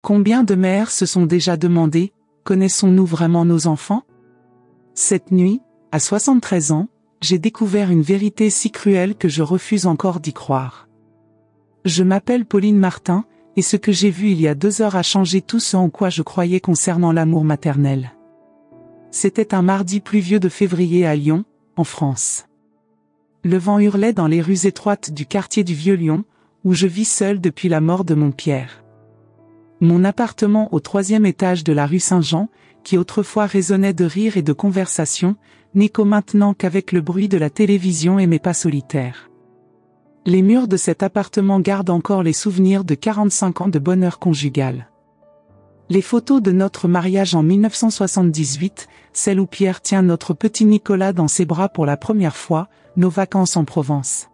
Combien de mères se sont déjà demandé, connaissons-nous vraiment nos enfants? Cette nuit, à 73 ans, j'ai découvert une vérité si cruelle que je refuse encore d'y croire. Je m'appelle Pauline Martin, et ce que j'ai vu il y a 2 heures a changé tout ce en quoi je croyais concernant l'amour maternel. C'était un mardi pluvieux de février à Lyon, en France. Le vent hurlait dans les rues étroites du quartier du Vieux-Lyon, où je vis seule depuis la mort de mon Pierre. Mon appartement au 3e étage de la rue Saint-Jean, qui autrefois résonnait de rires et de conversations, n'écho maintenant qu'avec le bruit de la télévision et mes pas solitaires. Les murs de cet appartement gardent encore les souvenirs de 45 ans de bonheur conjugal. Les photos de notre mariage en 1978, celle où Pierre tient notre petit Nicolas dans ses bras pour la première fois, nos vacances en Provence.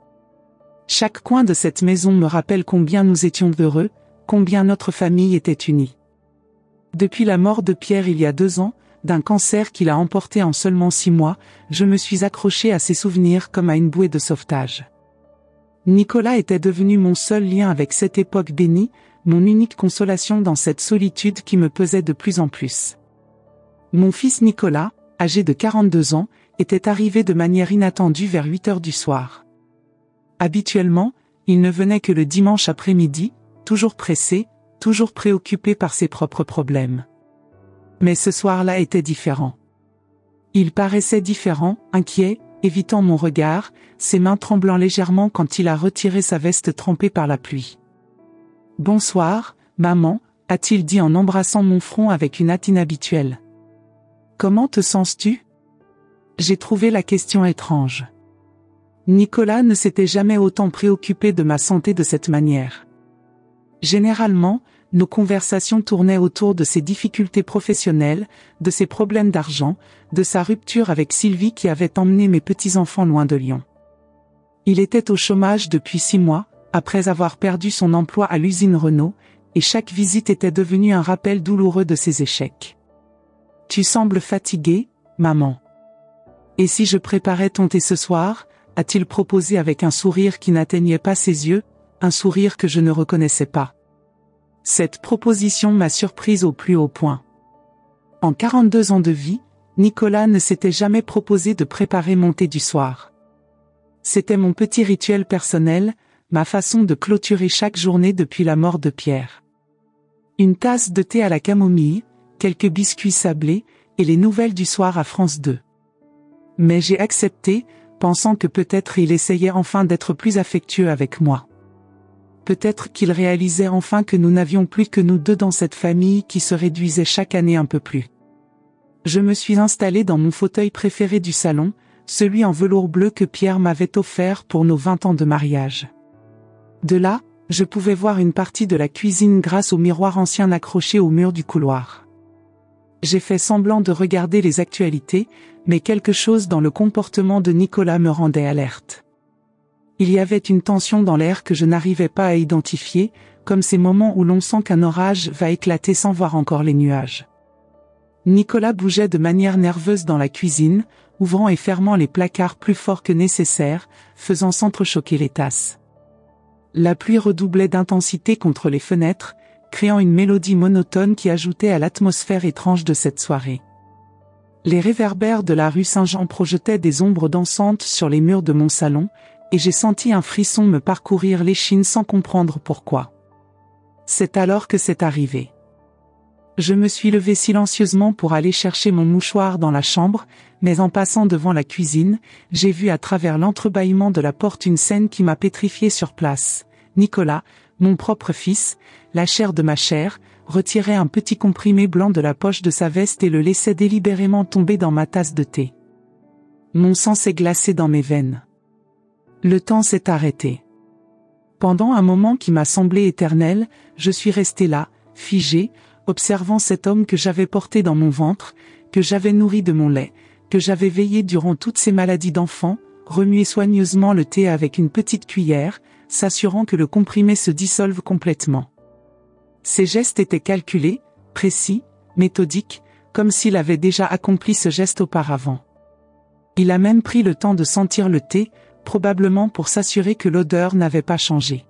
Chaque coin de cette maison me rappelle combien nous étions heureux, combien notre famille était unie. Depuis la mort de Pierre il y a 2 ans, d'un cancer qu'il a emporté en seulement 6 mois, je me suis accrochée à ces souvenirs comme à une bouée de sauvetage. Nicolas était devenu mon seul lien avec cette époque bénie, mon unique consolation dans cette solitude qui me pesait de plus en plus. Mon fils Nicolas, âgé de 42 ans, était arrivé de manière inattendue vers 8 heures du soir. Habituellement, il ne venait que le dimanche après-midi, toujours pressé, toujours préoccupé par ses propres problèmes. Mais ce soir-là était différent. Il paraissait différent, inquiet, évitant mon regard, ses mains tremblant légèrement quand il a retiré sa veste trempée par la pluie. « Bonsoir, maman », a-t-il dit en embrassant mon front avec une hâte inhabituelle. « Comment te sens-tu » J'ai trouvé la question étrange. Nicolas ne s'était jamais autant préoccupé de ma santé de cette manière. Généralement, nos conversations tournaient autour de ses difficultés professionnelles, de ses problèmes d'argent, de sa rupture avec Sylvie qui avait emmené mes petits-enfants loin de Lyon. Il était au chômage depuis 6 mois, après avoir perdu son emploi à l'usine Renault, et chaque visite était devenue un rappel douloureux de ses échecs. « Tu sembles fatiguée, maman. Et si je préparais ton thé ce soir ?» a-t-il proposé avec un sourire qui n'atteignait pas ses yeux, un sourire que je ne reconnaissais pas. Cette proposition m'a surprise au plus haut point. En 42 ans de vie, Nicolas ne s'était jamais proposé de préparer mon thé du soir. C'était mon petit rituel personnel, ma façon de clôturer chaque journée depuis la mort de Pierre. Une tasse de thé à la camomille, quelques biscuits sablés, et les nouvelles du soir à France 2. Mais j'ai accepté, pensant que peut-être il essayait enfin d'être plus affectueux avec moi. Peut-être qu'il réalisait enfin que nous n'avions plus que nous deux dans cette famille qui se réduisait chaque année un peu plus. Je me suis installée dans mon fauteuil préféré du salon, celui en velours bleu que Pierre m'avait offert pour nos 20 ans de mariage. De là, je pouvais voir une partie de la cuisine grâce au miroir ancien accroché au mur du couloir. J'ai fait semblant de regarder les actualités, mais quelque chose dans le comportement de Nicolas me rendait alerte. Il y avait une tension dans l'air que je n'arrivais pas à identifier, comme ces moments où l'on sent qu'un orage va éclater sans voir encore les nuages. Nicolas bougeait de manière nerveuse dans la cuisine, ouvrant et fermant les placards plus fort que nécessaire, faisant s'entrechoquer les tasses. La pluie redoublait d'intensité contre les fenêtres, créant une mélodie monotone qui ajoutait à l'atmosphère étrange de cette soirée. Les réverbères de la rue Saint-Jean projetaient des ombres dansantes sur les murs de mon salon, et j'ai senti un frisson me parcourir l'échine sans comprendre pourquoi. C'est alors que c'est arrivé. Je me suis levée silencieusement pour aller chercher mon mouchoir dans la chambre, mais en passant devant la cuisine, j'ai vu à travers l'entrebâillement de la porte une scène qui m'a pétrifiée sur place. Nicolas, mon propre fils, la chair de ma chair, retirait un petit comprimé blanc de la poche de sa veste et le laissait délibérément tomber dans ma tasse de thé. Mon sang s'est glacé dans mes veines. Le temps s'est arrêté. Pendant un moment qui m'a semblé éternel, je suis restée là, figée, observant cet homme que j'avais porté dans mon ventre, que j'avais nourri de mon lait, que j'avais veillé durant toutes ces maladies d'enfant, remuer soigneusement le thé avec une petite cuillère, s'assurant que le comprimé se dissolve complètement. Ses gestes étaient calculés, précis, méthodiques, comme s'il avait déjà accompli ce geste auparavant. Il a même pris le temps de sentir le thé, probablement pour s'assurer que l'odeur n'avait pas changé.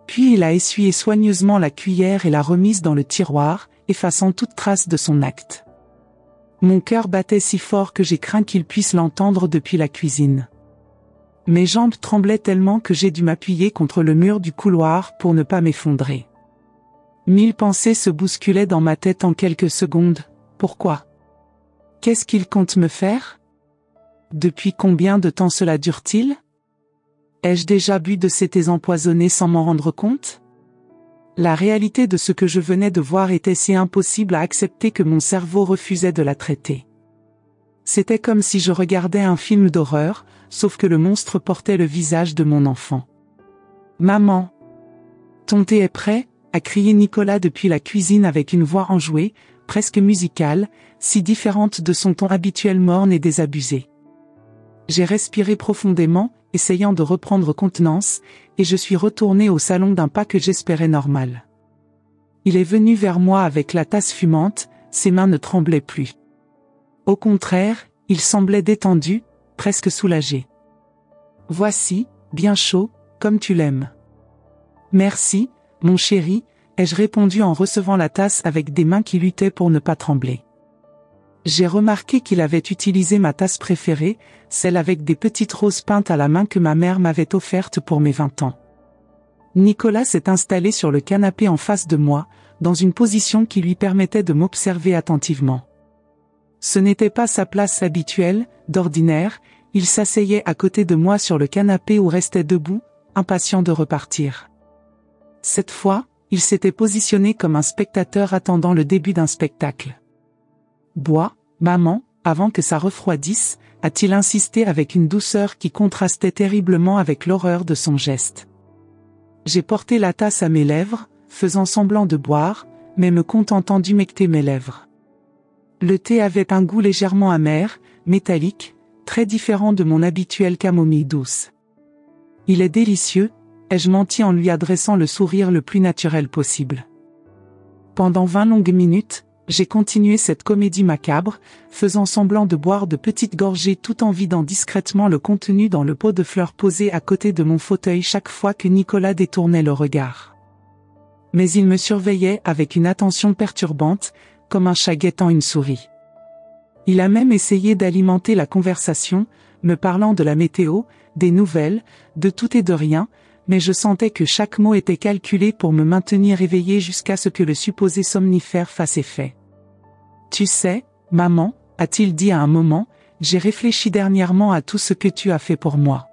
Puis il a essuyé soigneusement la cuillère et l'a remise dans le tiroir, effaçant toute trace de son acte. Mon cœur battait si fort que j'ai craint qu'il puisse l'entendre depuis la cuisine. Mes jambes tremblaient tellement que j'ai dû m'appuyer contre le mur du couloir pour ne pas m'effondrer. 1000 pensées se bousculaient dans ma tête en quelques secondes. Pourquoi? Qu'est-ce qu'il compte me faire? Depuis combien de temps cela dure-t-il? Ai-je déjà bu de ces thés empoisonnés sans m'en rendre compte? La réalité de ce que je venais de voir était si impossible à accepter que mon cerveau refusait de la traiter. C'était comme si je regardais un film d'horreur, sauf que le monstre portait le visage de mon enfant. « Maman! Ton thé est prêt ?» a crié Nicolas depuis la cuisine avec une voix enjouée, presque musicale, si différente de son ton habituel morne et désabusé. J'ai respiré profondément, essayant de reprendre contenance, et je suis retourné au salon d'un pas que j'espérais normal. Il est venu vers moi avec la tasse fumante, ses mains ne tremblaient plus. Au contraire, il semblait détendu, presque soulagé. « Voici, bien chaud, comme tu l'aimes. »« Merci, mon chéri », ai-je répondu en recevant la tasse avec des mains qui luttaient pour ne pas trembler. J'ai remarqué qu'il avait utilisé ma tasse préférée, celle avec des petites roses peintes à la main que ma mère m'avait offerte pour mes 20 ans. Nicolas s'est installé sur le canapé en face de moi, dans une position qui lui permettait de m'observer attentivement. Ce n'était pas sa place habituelle, d'ordinaire, il s'asseyait à côté de moi sur le canapé ou restait debout, impatient de repartir. Cette fois, il s'était positionné comme un spectateur attendant le début d'un spectacle. « Bois, maman, avant que ça refroidisse », a-t-il insisté avec une douceur qui contrastait terriblement avec l'horreur de son geste. J'ai porté la tasse à mes lèvres, faisant semblant de boire, mais me contentant d'humecter mes lèvres. Le thé avait un goût légèrement amer, métallique, très différent de mon habituelle camomille douce. « Il est délicieux », ai-je menti en lui adressant le sourire le plus naturel possible. Pendant 20 longues minutes, j'ai continué cette comédie macabre, faisant semblant de boire de petites gorgées tout en vidant discrètement le contenu dans le pot de fleurs posé à côté de mon fauteuil chaque fois que Nicolas détournait le regard. Mais il me surveillait avec une attention perturbante, comme un chat guettant une souris. Il a même essayé d'alimenter la conversation, me parlant de la météo, des nouvelles, de tout et de rien, mais je sentais que chaque mot était calculé pour me maintenir éveillé jusqu'à ce que le supposé somnifère fasse effet. « Tu sais, maman, a-t-il dit à un moment, j'ai réfléchi dernièrement à tout ce que tu as fait pour moi.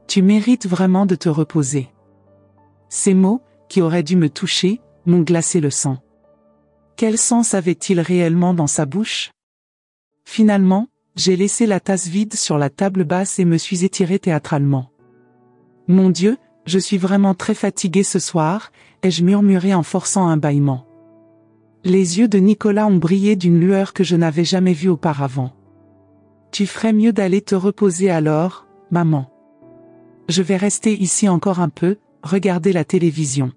Tu mérites vraiment de te reposer. » Ces mots, qui auraient dû me toucher, m'ont glacé le sang. Quel sens avait-il réellement dans sa bouche? Finalement, j'ai laissé la tasse vide sur la table basse et me suis étiré théâtralement. « Mon Dieu, je suis vraiment très fatigué ce soir », ai-je murmuré en forçant un bâillement. Les yeux de Nicolas ont brillé d'une lueur que je n'avais jamais vue auparavant. « Tu ferais mieux d'aller te reposer alors, maman. Je vais rester ici encore un peu, regarder la télévision. »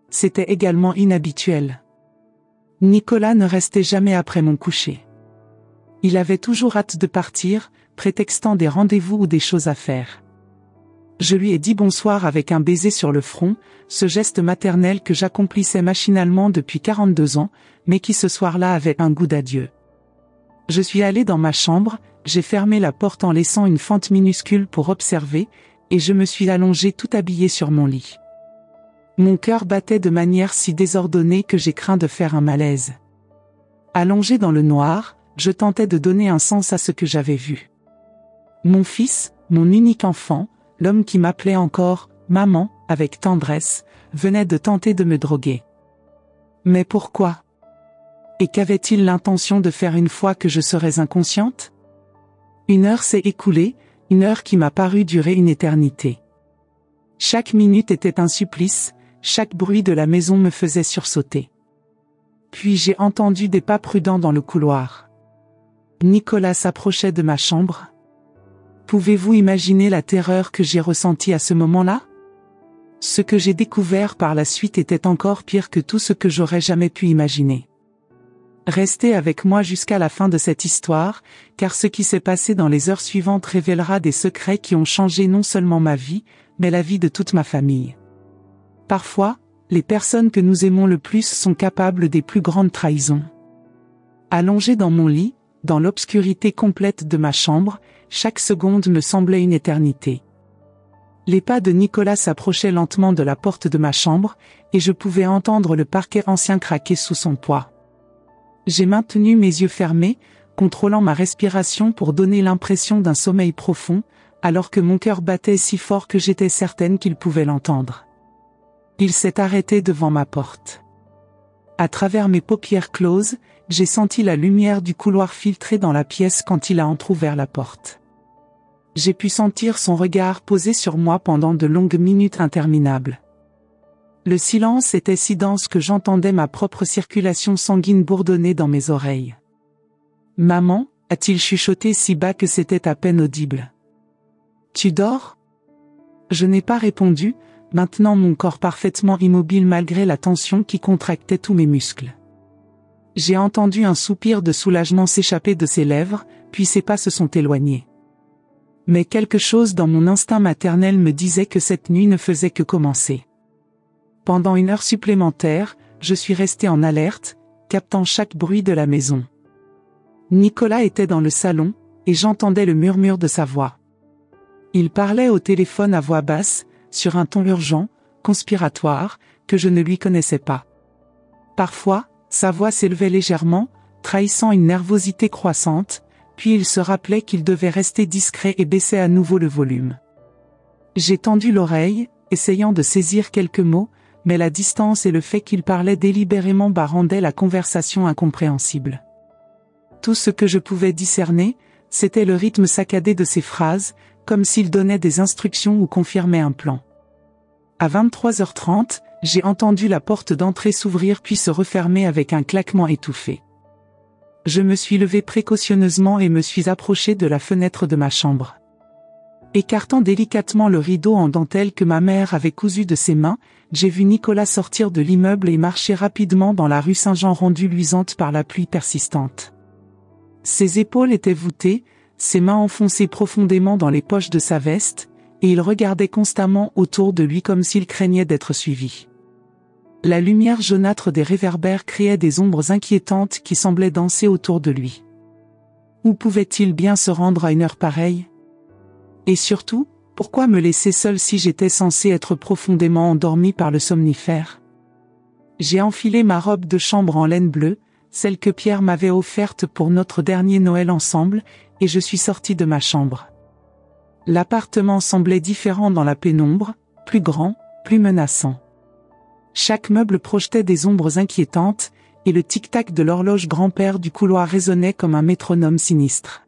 C'était également inhabituel. Nicolas ne restait jamais après mon coucher. Il avait toujours hâte de partir, prétextant des rendez-vous ou des choses à faire. Je lui ai dit bonsoir avec un baiser sur le front, ce geste maternel que j'accomplissais machinalement depuis 42 ans, mais qui ce soir-là avait un goût d'adieu. Je suis allé dans ma chambre, j'ai fermé la porte en laissant une fente minuscule pour observer, et je me suis allongé tout habillé sur mon lit. Mon cœur battait de manière si désordonnée que j'ai craint de faire un malaise. Allongé dans le noir, je tentais de donner un sens à ce que j'avais vu. Mon fils, mon unique enfant, l'homme qui m'appelait encore « maman » avec tendresse, venait de tenter de me droguer. Mais pourquoi? Et qu'avait-il l'intention de faire une fois que je serais inconsciente? 1 heure s'est écoulée, 1 heure qui m'a paru durer une éternité. Chaque minute était un supplice, chaque bruit de la maison me faisait sursauter. Puis j'ai entendu des pas prudents dans le couloir. Nicolas s'approchait de ma chambre. Pouvez-vous imaginer la terreur que j'ai ressentie à ce moment-là? Ce que j'ai découvert par la suite était encore pire que tout ce que j'aurais jamais pu imaginer. Restez avec moi jusqu'à la fin de cette histoire, car ce qui s'est passé dans les heures suivantes révélera des secrets qui ont changé non seulement ma vie, mais la vie de toute ma famille. Parfois, les personnes que nous aimons le plus sont capables des plus grandes trahisons. Allongé dans mon lit, dans l'obscurité complète de ma chambre, chaque seconde me semblait une éternité. Les pas de Nicolas s'approchaient lentement de la porte de ma chambre, et je pouvais entendre le parquet ancien craquer sous son poids. J'ai maintenu mes yeux fermés, contrôlant ma respiration pour donner l'impression d'un sommeil profond, alors que mon cœur battait si fort que j'étais certaine qu'il pouvait l'entendre. Il s'est arrêté devant ma porte. À travers mes paupières closes, j'ai senti la lumière du couloir filtrer dans la pièce quand il a entrouvert la porte. J'ai pu sentir son regard posé sur moi pendant de longues minutes interminables. Le silence était si dense que j'entendais ma propre circulation sanguine bourdonner dans mes oreilles. « Maman » a-t-il chuchoté si bas que c'était à peine audible. « Tu dors ?» Je n'ai pas répondu, maintenant mon corps parfaitement immobile malgré la tension qui contractait tous mes muscles. J'ai entendu un soupir de soulagement s'échapper de ses lèvres, puis ses pas se sont éloignés. Mais quelque chose dans mon instinct maternel me disait que cette nuit ne faisait que commencer. Pendant 1 heure supplémentaire, je suis resté en alerte, captant chaque bruit de la maison. Nicolas était dans le salon, et j'entendais le murmure de sa voix. Il parlait au téléphone à voix basse, sur un ton urgent, conspiratoire, que je ne lui connaissais pas. Parfois, sa voix s'élevait légèrement, trahissant une nervosité croissante, puis il se rappelait qu'il devait rester discret et baissait à nouveau le volume. J'ai tendu l'oreille, essayant de saisir quelques mots, mais la distance et le fait qu'il parlait délibérément rendaient la conversation incompréhensible. Tout ce que je pouvais discerner, c'était le rythme saccadé de ses phrases, comme s'il donnait des instructions ou confirmait un plan. À 23h30, j'ai entendu la porte d'entrée s'ouvrir puis se refermer avec un claquement étouffé. Je me suis levé précautionneusement et me suis approché de la fenêtre de ma chambre. Écartant délicatement le rideau en dentelle que ma mère avait cousu de ses mains, j'ai vu Nicolas sortir de l'immeuble et marcher rapidement dans la rue Saint-Jean rendue luisante par la pluie persistante. Ses épaules étaient voûtées, ses mains enfoncées profondément dans les poches de sa veste, et il regardait constamment autour de lui comme s'il craignait d'être suivi. La lumière jaunâtre des réverbères créait des ombres inquiétantes qui semblaient danser autour de lui. Où pouvait-il bien se rendre à 1 heure pareille? Et surtout, pourquoi me laisser seul si j'étais censé être profondément endormi par le somnifère? J'ai enfilé ma robe de chambre en laine bleue, celle que Pierre m'avait offerte pour notre dernier Noël ensemble, et je suis sorti de ma chambre. L'appartement semblait différent dans la pénombre, plus grand, plus menaçant. Chaque meuble projetait des ombres inquiétantes, et le tic-tac de l'horloge grand-père du couloir résonnait comme un métronome sinistre.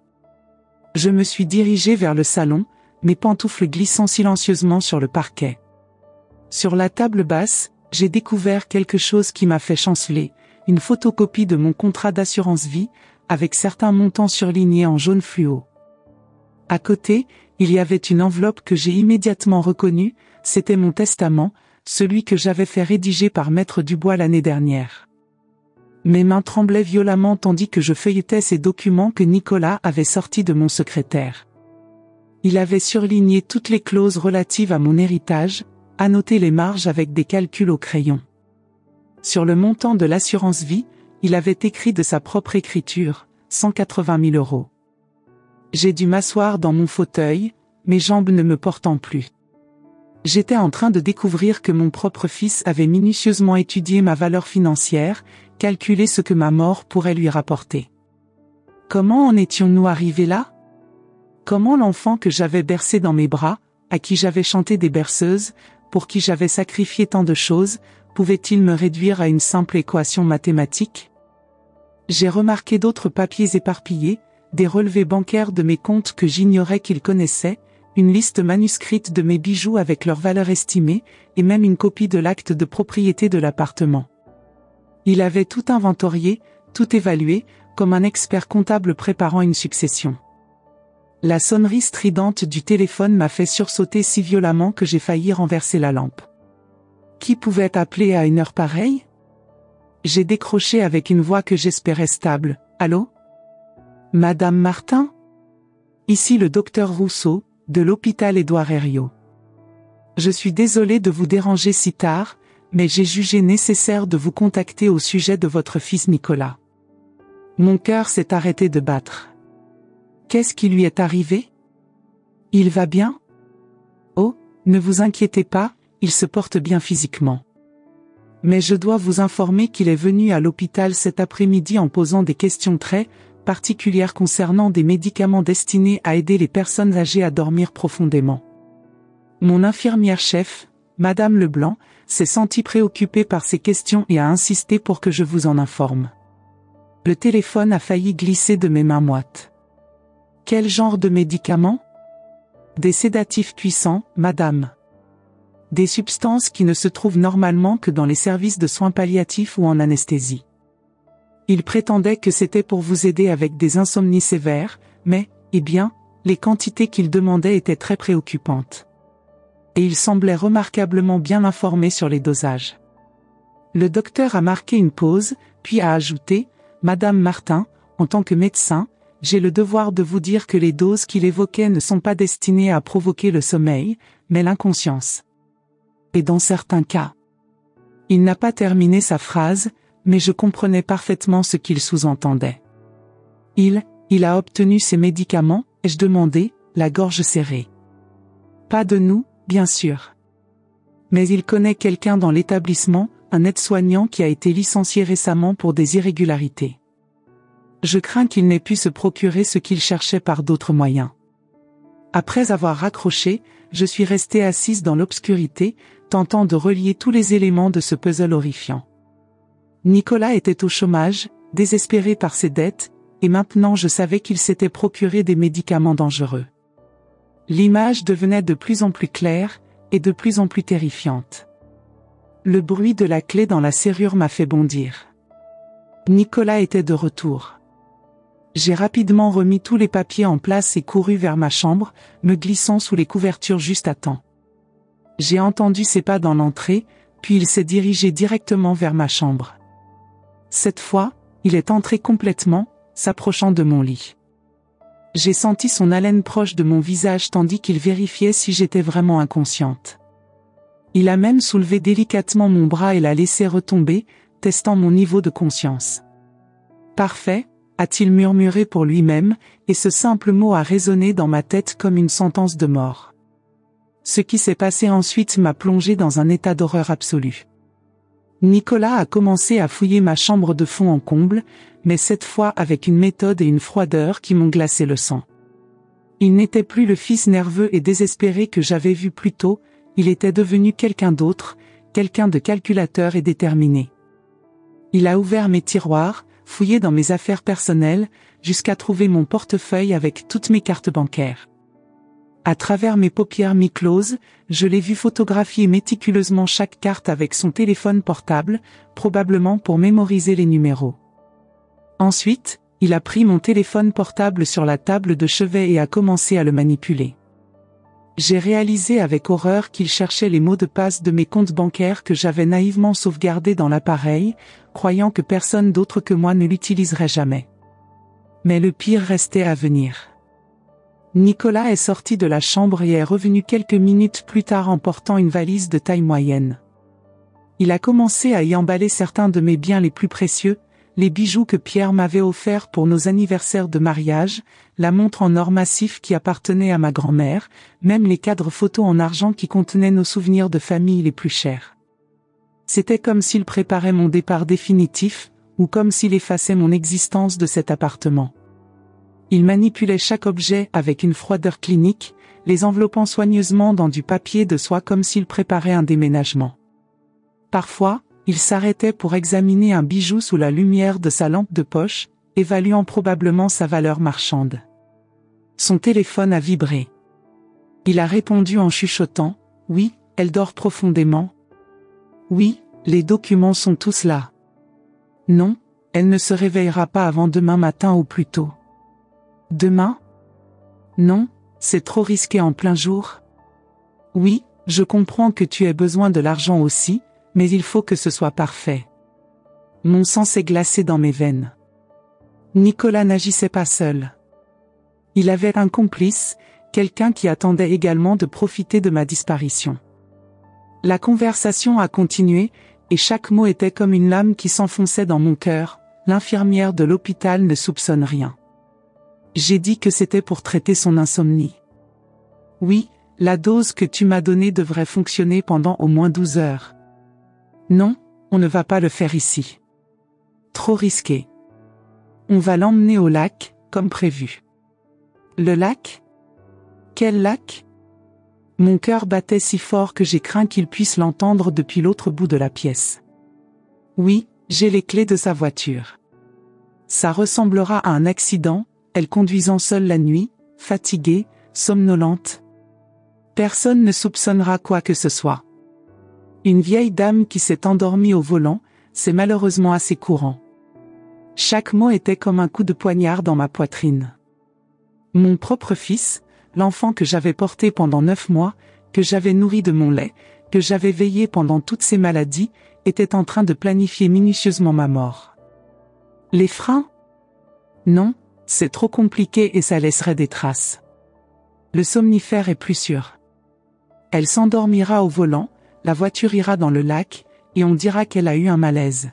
Je me suis dirigé vers le salon, mes pantoufles glissant silencieusement sur le parquet. Sur la table basse, j'ai découvert quelque chose qui m'a fait chanceler, une photocopie de mon contrat d'assurance vie, avec certains montants surlignés en jaune fluo. À côté, il y avait une enveloppe que j'ai immédiatement reconnue, c'était mon testament, celui que j'avais fait rédiger par Maître Dubois l'année dernière. Mes mains tremblaient violemment tandis que je feuilletais ces documents que Nicolas avait sortis de mon secrétaire. Il avait surligné toutes les clauses relatives à mon héritage, annoté les marges avec des calculs au crayon. Sur le montant de l'assurance vie, il avait écrit de sa propre écriture, 180 000 €. J'ai dû m'asseoir dans mon fauteuil, mes jambes ne me portant plus. J'étais en train de découvrir que mon propre fils avait minutieusement étudié ma valeur financière, calculé ce que ma mort pourrait lui rapporter. Comment en étions-nous arrivés là? Comment l'enfant que j'avais bercé dans mes bras, à qui j'avais chanté des berceuses, pour qui j'avais sacrifié tant de choses, pouvait-il me réduire à une simple équation mathématique? J'ai remarqué d'autres papiers éparpillés, des relevés bancaires de mes comptes que j'ignorais qu'il connaissait, une liste manuscrite de mes bijoux avec leur valeur estimée, et même une copie de l'acte de propriété de l'appartement. Il avait tout inventorié, tout évalué, comme un expert comptable préparant une succession. La sonnerie stridente du téléphone m'a fait sursauter si violemment que j'ai failli renverser la lampe. Qui pouvait appeler à 1 heure pareille? J'ai décroché avec une voix que j'espérais stable. « Allô? Madame Martin? Ici le docteur Rousseau, de l'hôpital Édouard Herriot. » Je suis désolé de vous déranger si tard, mais j'ai jugé nécessaire de vous contacter au sujet de votre fils Nicolas. Mon cœur s'est arrêté de battre. Qu'est-ce qui lui est arrivé? Il va bien? Oh, ne vous inquiétez pas, il se porte bien physiquement. Mais je dois vous informer qu'il est venu à l'hôpital cet après-midi en posant des questions très particulières concernant des médicaments destinés à aider les personnes âgées à dormir profondément. Mon infirmière-chef, Madame Leblanc, s'est sentie préoccupée par ces questions et a insisté pour que je vous en informe. Le téléphone a failli glisser de mes mains moites. Quel genre de médicaments? Des sédatifs puissants, madame. Des substances qui ne se trouvent normalement que dans les services de soins palliatifs ou en anesthésie. Il prétendait que c'était pour vous aider avec des insomnies sévères, mais, eh bien, les quantités qu'il demandait étaient très préoccupantes. Et il semblait remarquablement bien informé sur les dosages. Le docteur a marqué une pause, puis a ajouté, « Madame Martin, en tant que médecin, j'ai le devoir de vous dire que les doses qu'il évoquait ne sont pas destinées à provoquer le sommeil, mais l'inconscience. Et dans certains cas. » Il n'a pas terminé sa phrase, mais je comprenais parfaitement ce qu'il sous-entendait. Il a obtenu ses médicaments, ai-je demandé, la gorge serrée. Pas de nous, bien sûr. Mais il connaît quelqu'un dans l'établissement, un aide-soignant qui a été licencié récemment pour des irrégularités. Je crains qu'il n'ait pu se procurer ce qu'il cherchait par d'autres moyens. Après avoir raccroché, je suis restée assise dans l'obscurité, tentant de relier tous les éléments de ce puzzle horrifiant. Nicolas était au chômage, désespéré par ses dettes, et maintenant je savais qu'il s'était procuré des médicaments dangereux. L'image devenait de plus en plus claire, et de plus en plus terrifiante. Le bruit de la clé dans la serrure m'a fait bondir. Nicolas était de retour. J'ai rapidement remis tous les papiers en place et couru vers ma chambre, me glissant sous les couvertures juste à temps. J'ai entendu ses pas dans l'entrée, puis il s'est dirigé directement vers ma chambre. Cette fois, il est entré complètement, s'approchant de mon lit. J'ai senti son haleine proche de mon visage tandis qu'il vérifiait si j'étais vraiment inconsciente. Il a même soulevé délicatement mon bras et l'a laissé retomber, testant mon niveau de conscience. « Parfait », a-t-il murmuré pour lui-même, et ce simple mot a résonné dans ma tête comme une sentence de mort. Ce qui s'est passé ensuite m'a plongé dans un état d'horreur absolue. Nicolas a commencé à fouiller ma chambre de fond en comble, mais cette fois avec une méthode et une froideur qui m'ont glacé le sang. Il n'était plus le fils nerveux et désespéré que j'avais vu plus tôt, il était devenu quelqu'un d'autre, quelqu'un de calculateur et déterminé. Il a ouvert mes tiroirs, fouillé dans mes affaires personnelles, jusqu'à trouver mon portefeuille avec toutes mes cartes bancaires. À travers mes paupières mi-closes, je l'ai vu photographier méticuleusement chaque carte avec son téléphone portable, probablement pour mémoriser les numéros. Ensuite, il a pris mon téléphone portable sur la table de chevet et a commencé à le manipuler. J'ai réalisé avec horreur qu'il cherchait les mots de passe de mes comptes bancaires que j'avais naïvement sauvegardés dans l'appareil, croyant que personne d'autre que moi ne l'utiliserait jamais. Mais le pire restait à venir. Nicolas est sorti de la chambre et est revenu quelques minutes plus tard en portant une valise de taille moyenne. Il a commencé à y emballer certains de mes biens les plus précieux, les bijoux que Pierre m'avait offerts pour nos anniversaires de mariage, la montre en or massif qui appartenait à ma grand-mère, même les cadres photos en argent qui contenaient nos souvenirs de famille les plus chers. C'était comme s'il préparait mon départ définitif, ou comme s'il effaçait mon existence de cet appartement. Il manipulait chaque objet avec une froideur clinique, les enveloppant soigneusement dans du papier de soie comme s'il préparait un déménagement. Parfois, il s'arrêtait pour examiner un bijou sous la lumière de sa lampe de poche, évaluant probablement sa valeur marchande. Son téléphone a vibré. Il a répondu en chuchotant, « Oui, elle dort profondément. Oui, les documents sont tous là. Non, elle ne se réveillera pas avant demain matin ou plus tôt. » Demain? Non, c'est trop risqué en plein jour. Oui, je comprends que tu aies besoin de l'argent aussi, mais il faut que ce soit parfait. Mon sang s'est glacé dans mes veines. Nicolas n'agissait pas seul. Il avait un complice, quelqu'un qui attendait également de profiter de ma disparition. La conversation a continué, et chaque mot était comme une lame qui s'enfonçait dans mon cœur. L'infirmière de l'hôpital ne soupçonne rien. J'ai dit que c'était pour traiter son insomnie. Oui, la dose que tu m'as donnée devrait fonctionner pendant au moins 12 heures. Non, on ne va pas le faire ici. Trop risqué. On va l'emmener au lac, comme prévu. Le lac? Quel lac? Mon cœur battait si fort que j'ai craint qu'il puisse l'entendre depuis l'autre bout de la pièce. Oui, j'ai les clés de sa voiture. Ça ressemblera à un accident, elle conduisant seule la nuit, fatiguée, somnolente. Personne ne soupçonnera quoi que ce soit. Une vieille dame qui s'est endormie au volant, c'est malheureusement assez courant. Chaque mot était comme un coup de poignard dans ma poitrine. Mon propre fils, l'enfant que j'avais porté pendant 9 mois, que j'avais nourri de mon lait, que j'avais veillé pendant toutes ces maladies, était en train de planifier minutieusement ma mort. Les freins? Non, c'est trop compliqué et ça laisserait des traces. Le somnifère est plus sûr. Elle s'endormira au volant, la voiture ira dans le lac, et on dira qu'elle a eu un malaise.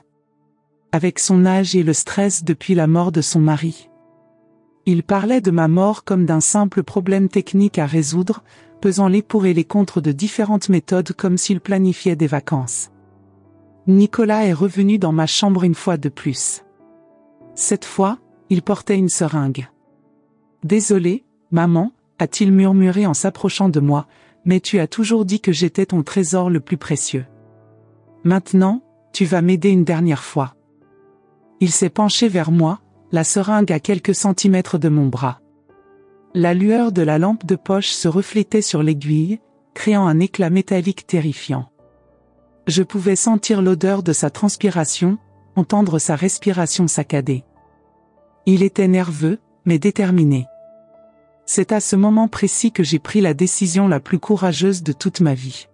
Avec son âge et le stress depuis la mort de son mari. Il parlait de ma mort comme d'un simple problème technique à résoudre, pesant les pour et les contre de différentes méthodes comme s'il planifiait des vacances. Nicolas est revenu dans ma chambre une fois de plus. Cette fois, il portait une seringue. « Désolé, maman », a-t-il murmuré en s'approchant de moi, « mais tu as toujours dit que j'étais ton trésor le plus précieux. Maintenant, tu vas m'aider une dernière fois. » Il s'est penché vers moi, la seringue à quelques centimètres de mon bras. La lueur de la lampe de poche se reflétait sur l'aiguille, créant un éclat métallique terrifiant. Je pouvais sentir l'odeur de sa transpiration, entendre sa respiration saccadée. Il était nerveux, mais déterminé. C'est à ce moment précis que j'ai pris la décision la plus courageuse de toute ma vie.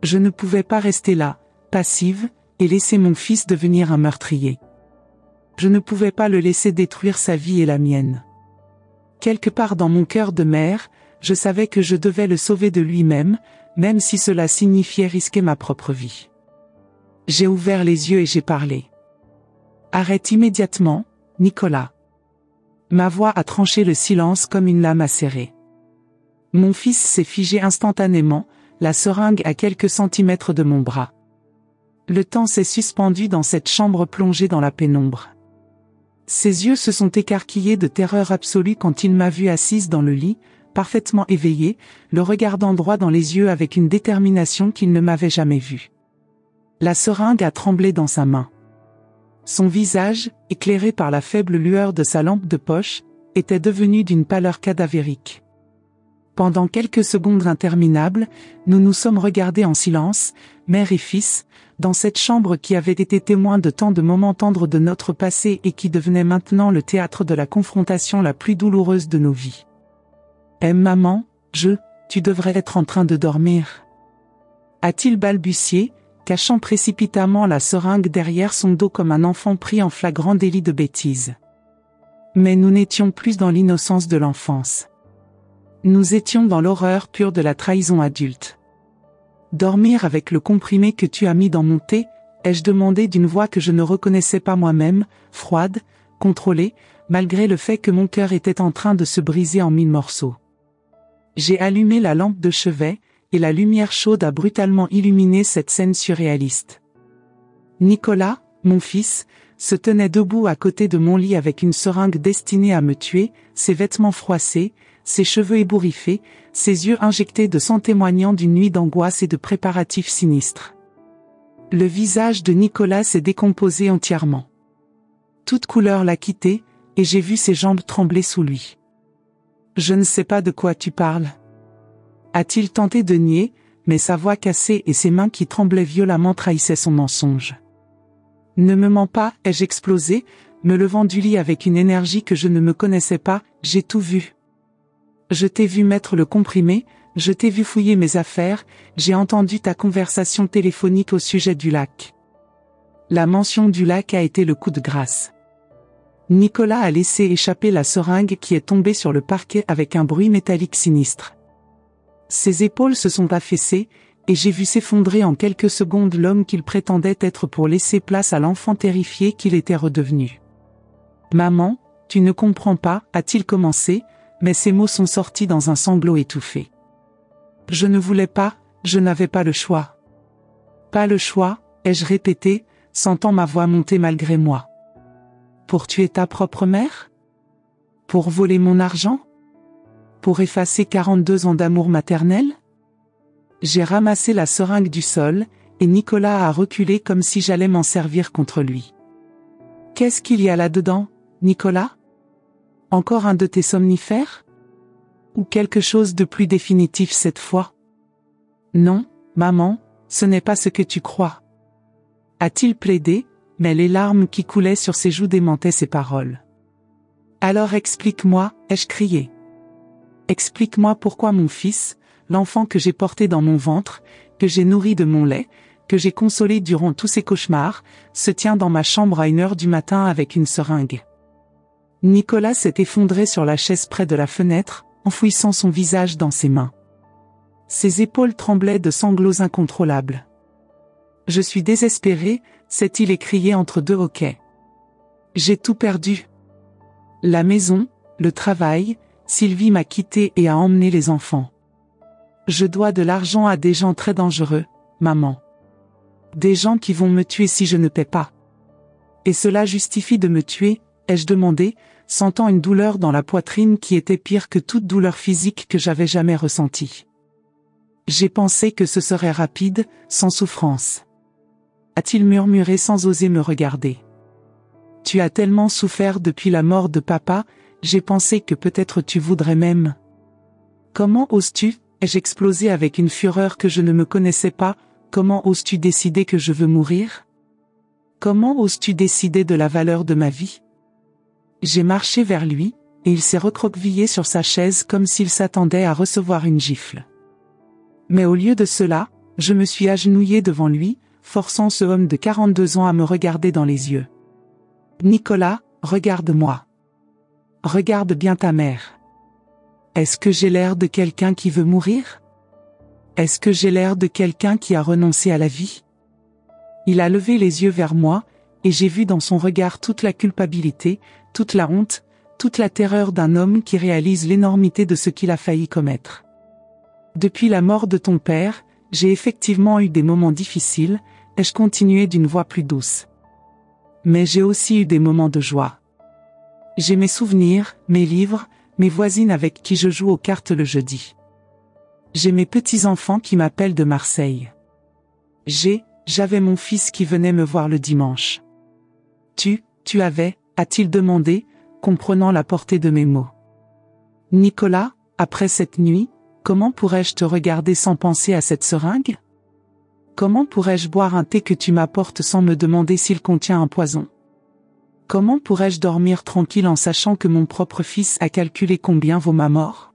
Je ne pouvais pas rester là, passive, et laisser mon fils devenir un meurtrier. Je ne pouvais pas le laisser détruire sa vie et la mienne. Quelque part dans mon cœur de mère, je savais que je devais le sauver de lui-même, même si cela signifiait risquer ma propre vie. J'ai ouvert les yeux et j'ai parlé. « Arrête immédiatement, Nicolas. » Ma voix a tranché le silence comme une lame acérée. Mon fils s'est figé instantanément, la seringue à quelques centimètres de mon bras. Le temps s'est suspendu dans cette chambre plongée dans la pénombre. Ses yeux se sont écarquillés de terreur absolue quand il m'a vue assise dans le lit, parfaitement éveillée, le regardant droit dans les yeux avec une détermination qu'il ne m'avait jamais vue. La seringue a tremblé dans sa main. Son visage, éclairé par la faible lueur de sa lampe de poche, était devenu d'une pâleur cadavérique. Pendant quelques secondes interminables, nous nous sommes regardés en silence, mère et fils, dans cette chambre qui avait été témoin de tant de moments tendres de notre passé et qui devenait maintenant le théâtre de la confrontation la plus douloureuse de nos vies. « Maman, tu devrais être en train de dormir. » a-t-il balbutié, cachant précipitamment la seringue derrière son dos comme un enfant pris en flagrant délit de bêtise. Mais nous n'étions plus dans l'innocence de l'enfance. Nous étions dans l'horreur pure de la trahison adulte. « Dormir avec le comprimé que tu as mis dans mon thé ?» ai-je demandé d'une voix que je ne reconnaissais pas moi-même, froide, contrôlée, malgré le fait que mon cœur était en train de se briser en 1000 morceaux. J'ai allumé la lampe de chevet, et la lumière chaude a brutalement illuminé cette scène surréaliste. Nicolas, mon fils, se tenait debout à côté de mon lit avec une seringue destinée à me tuer, ses vêtements froissés, ses cheveux ébouriffés, ses yeux injectés de sang témoignant d'une nuit d'angoisse et de préparatifs sinistres. Le visage de Nicolas s'est décomposé entièrement. Toute couleur l'a quitté, et j'ai vu ses jambes trembler sous lui. « Je ne sais pas de quoi tu parles. » a-t-il tenté de nier, mais sa voix cassée et ses mains qui tremblaient violemment trahissaient son mensonge. « Ne me mens pas, ai-je explosé, me levant du lit avec une énergie que je ne me connaissais pas, j'ai tout vu. Je t'ai vu mettre le comprimé, je t'ai vu fouiller mes affaires, j'ai entendu ta conversation téléphonique au sujet du lac. » La mention du lac a été le coup de grâce. Nicolas a laissé échapper la seringue qui est tombée sur le parquet avec un bruit métallique sinistre. Ses épaules se sont affaissées, et j'ai vu s'effondrer en quelques secondes l'homme qu'il prétendait être pour laisser place à l'enfant terrifié qu'il était redevenu. « Maman, tu ne comprends pas » a-t-il commencé, mais ses mots sont sortis dans un sanglot étouffé. « Je ne voulais pas, je n'avais pas le choix. »« Pas le choix » ai-je répété, sentant ma voix monter malgré moi. « Pour tuer ta propre mère ? Pour voler mon argent ? Pour effacer 42 ans d'amour maternel ? » J'ai ramassé la seringue du sol, et Nicolas a reculé comme si j'allais m'en servir contre lui. « Qu'est-ce qu'il y a là-dedans, Nicolas ? Encore un de tes somnifères ? Ou quelque chose de plus définitif cette fois ? Non, maman, ce n'est pas ce que tu crois. » A-t-il plaidé, mais les larmes qui coulaient sur ses joues démentaient ses paroles. « Alors explique-moi, ai-je crié. Explique-moi pourquoi mon fils, l'enfant que j'ai porté dans mon ventre, que j'ai nourri de mon lait, que j'ai consolé durant tous ses cauchemars, se tient dans ma chambre à 1h du matin avec une seringue. » Nicolas s'est effondré sur la chaise près de la fenêtre, enfouissant son visage dans ses mains. Ses épaules tremblaient de sanglots incontrôlables. « Je suis désespéré » s'est-il écrié entre deux hoquets. « J'ai tout perdu. La maison, le travail, Sylvie m'a quitté et a emmené les enfants. Je dois de l'argent à des gens très dangereux, maman. Des gens qui vont me tuer si je ne paie pas. Et cela justifie de me tuer, ai-je demandé, sentant une douleur dans la poitrine qui était pire que toute douleur physique que j'avais jamais ressentie. J'ai pensé que ce serait rapide, sans souffrance. A-t-il murmuré sans oser me regarder. Tu as tellement souffert depuis la mort de papa, j'ai pensé que peut-être tu voudrais même. Comment oses-tu ? Ai-je explosé avec une fureur que je ne me connaissais pas, comment oses-tu décider que je veux mourir ? Comment oses-tu décider de la valeur de ma vie ? J'ai marché vers lui, et il s'est recroquevillé sur sa chaise comme s'il s'attendait à recevoir une gifle. Mais au lieu de cela, je me suis agenouillé devant lui, forçant ce homme de 42 ans à me regarder dans les yeux. « Nicolas, regarde-moi. Regarde bien ta mère. Est-ce que j'ai l'air de quelqu'un qui veut mourir ? Est-ce que j'ai l'air de quelqu'un qui a renoncé à la vie ?» Il a levé les yeux vers moi, et j'ai vu dans son regard toute la culpabilité, toute la honte, toute la terreur d'un homme qui réalise l'énormité de ce qu'il a failli commettre. « Depuis la mort de ton père, j'ai effectivement eu des moments difficiles, ai-je continué d'une voix plus douce. Mais j'ai aussi eu des moments de joie. J'ai mes souvenirs, mes livres, mes voisines avec qui je joue aux cartes le jeudi. J'ai mes petits-enfants qui m'appellent de Marseille. J'avais mon fils qui venait me voir le dimanche. Tu avais, a-t-il demandé, comprenant la portée de mes mots. Nicolas, après cette nuit, comment pourrais-je te regarder sans penser à cette seringue ? Comment pourrais-je boire un thé que tu m'apportes sans me demander s'il contient un poison ? Comment pourrais-je dormir tranquille en sachant que mon propre fils a calculé combien vaut ma mort ?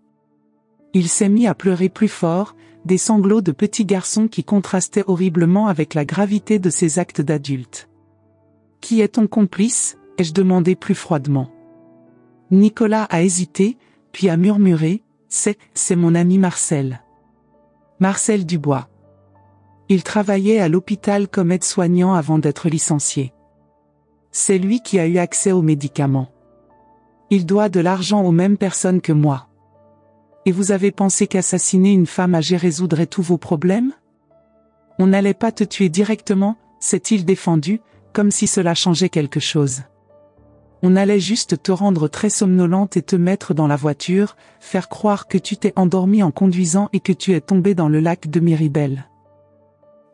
Il s'est mis à pleurer plus fort, des sanglots de petit garçon qui contrastaient horriblement avec la gravité de ses actes d'adulte. « Qui est ton complice ?» ai-je demandé plus froidement. Nicolas a hésité, puis a murmuré, « C'est mon ami Marcel. Marcel Dubois. Il travaillait à l'hôpital comme aide-soignant avant d'être licencié. C'est lui qui a eu accès aux médicaments. Il doit de l'argent aux mêmes personnes que moi. Et vous avez pensé qu'assassiner une femme âgée résoudrait tous vos problèmes ? On n'allait pas te tuer directement, s'est-il défendu, comme si cela changeait quelque chose. On allait juste te rendre très somnolente et te mettre dans la voiture, faire croire que tu t'es endormi en conduisant et que tu es tombé dans le lac de Miribel.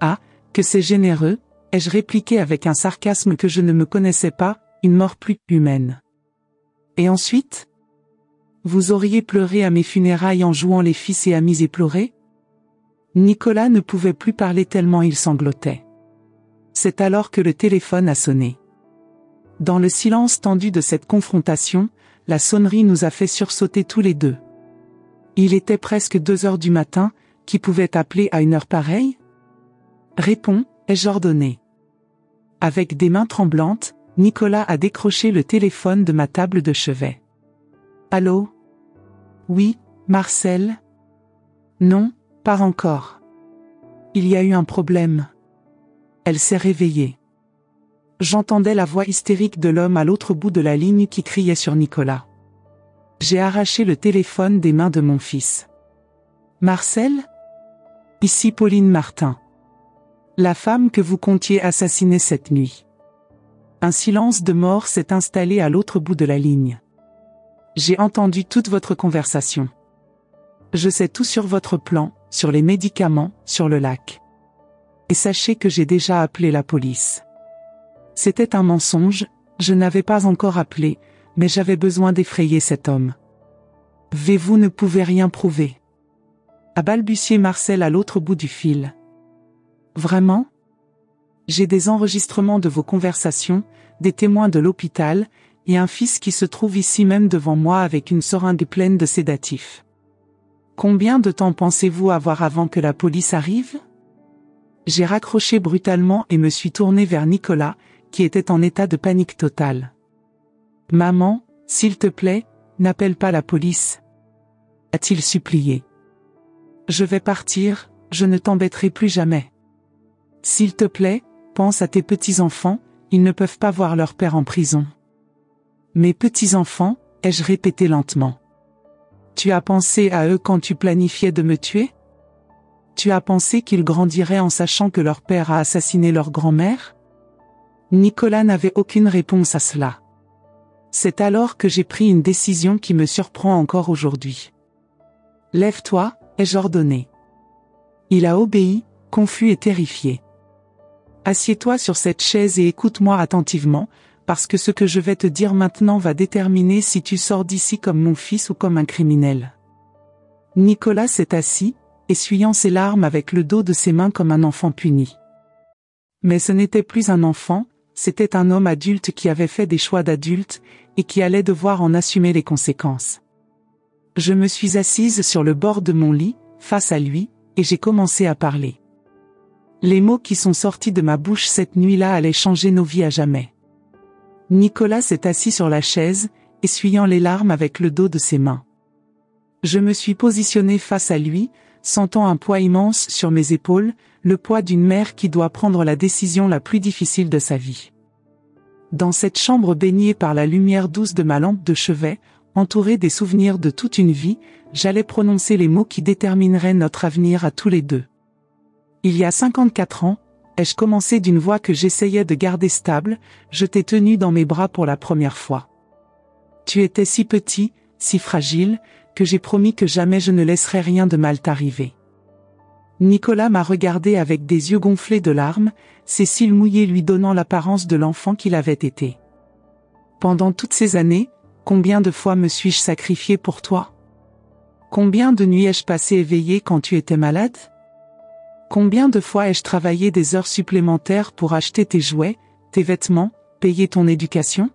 Ah, que c'est généreux, ai-je répliqué avec un sarcasme que je ne me connaissais pas, une mort plus humaine. Et ensuite ? Vous auriez pleuré à mes funérailles en jouant les fils et amis éplorés ? Nicolas ne pouvait plus parler tellement il sanglotait. C'est alors que le téléphone a sonné. Dans le silence tendu de cette confrontation, la sonnerie nous a fait sursauter tous les deux. Il était presque 2h du matin, qui pouvait appeler à une heure pareille ? Réponds, ai-je ordonné. Avec des mains tremblantes, Nicolas a décroché le téléphone de ma table de chevet. Allô ? Oui, Marcel ? Non, pas encore. Il y a eu un problème. Elle s'est réveillée. J'entendais la voix hystérique de l'homme à l'autre bout de la ligne qui criait sur Nicolas. J'ai arraché le téléphone des mains de mon fils. Marcel ? Ici Pauline Martin. La femme que vous comptiez assassiner cette nuit. Un silence de mort s'est installé à l'autre bout de la ligne. J'ai entendu toute votre conversation. Je sais tout sur votre plan, sur les médicaments, sur le lac. Et sachez que j'ai déjà appelé la police. C'était un mensonge, je n'avais pas encore appelé, mais j'avais besoin d'effrayer cet homme. Vous ne pouvez rien prouver. A balbutié Marcel à l'autre bout du fil. Vraiment ? J'ai des enregistrements de vos conversations, des témoins de l'hôpital, et un fils qui se trouve ici même devant moi avec une seringue pleine de sédatifs. Combien de temps pensez-vous avoir avant que la police arrive ? J'ai raccroché brutalement et me suis tourné vers Nicolas, qui était en état de panique totale. Maman, s'il te plaît, n'appelle pas la police, a-t-il supplié. Je vais partir, je ne t'embêterai plus jamais. S'il te plaît, pense à tes petits-enfants, ils ne peuvent pas voir leur père en prison. Mes petits-enfants, ai-je répété lentement. Tu as pensé à eux quand tu planifiais de me tuer ? Tu as pensé qu'ils grandiraient en sachant que leur père a assassiné leur grand-mère ? Nicolas n'avait aucune réponse à cela. C'est alors que j'ai pris une décision qui me surprend encore aujourd'hui. Lève-toi, ai-je ordonné. Il a obéi, confus et terrifié. Assieds-toi sur cette chaise et écoute-moi attentivement, parce que ce que je vais te dire maintenant va déterminer si tu sors d'ici comme mon fils ou comme un criminel. Nicolas s'est assis, essuyant ses larmes avec le dos de ses mains comme un enfant puni. Mais ce n'était plus un enfant, c'était un homme adulte qui avait fait des choix d'adulte, et qui allait devoir en assumer les conséquences. Je me suis assise sur le bord de mon lit, face à lui, et j'ai commencé à parler. Les mots qui sont sortis de ma bouche cette nuit-là allaient changer nos vies à jamais. Nicolas s'est assis sur la chaise, essuyant les larmes avec le dos de ses mains. Je me suis positionnée face à lui, sentant un poids immense sur mes épaules, le poids d'une mère qui doit prendre la décision la plus difficile de sa vie. Dans cette chambre baignée par la lumière douce de ma lampe de chevet, entourée des souvenirs de toute une vie, j'allais prononcer les mots qui détermineraient notre avenir à tous les deux. Il y a 54 ans, ai-je commencé d'une voix que j'essayais de garder stable, je t'ai tenu dans mes bras pour la première fois. Tu étais si petit, si fragile, que j'ai promis que jamais je ne laisserais rien de mal t'arriver. Nicolas m'a regardé avec des yeux gonflés de larmes, ses cils mouillés lui donnant l'apparence de l'enfant qu'il avait été. Pendant toutes ces années, combien de fois me suis-je sacrifié pour toi ? Combien de nuits ai-je passé éveillé quand tu étais malade ? Combien de fois ai-je travaillé des heures supplémentaires pour acheter tes jouets, tes vêtements, payer ton éducation ?